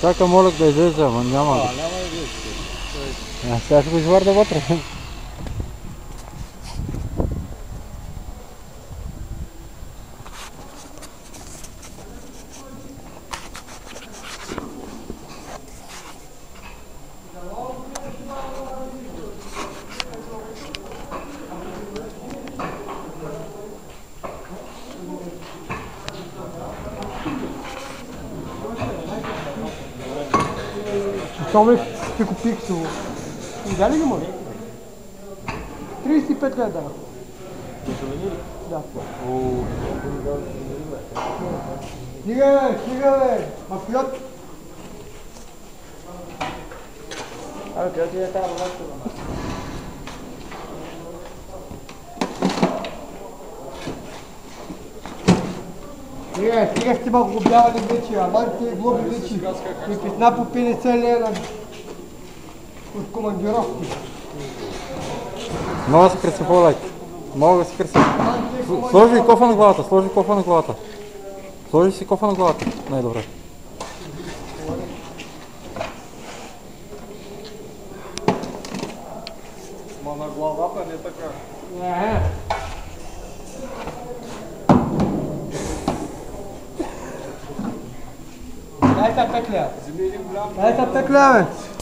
Чакам Олег да излезе, ама няма. Няма да излезе. Сега ще го изварда вътре. Томик пикопиксово. Видя ли ги може? 35 лет да. Да. Стига бе! Мафиот! Абе, къде ти е тази рулетка, бе? Стига сте ме глобявали вече, ама те глоби вече. И писна по 50 лена от командировки. Мога да се кръси по-лайк. Мога да се кръси. Сложи кофа на главата, сложи кофа на главата. Сложи си кофа на главата. Най-добре. Ма на главата не така. Дай та петля. Дай та петля, бе.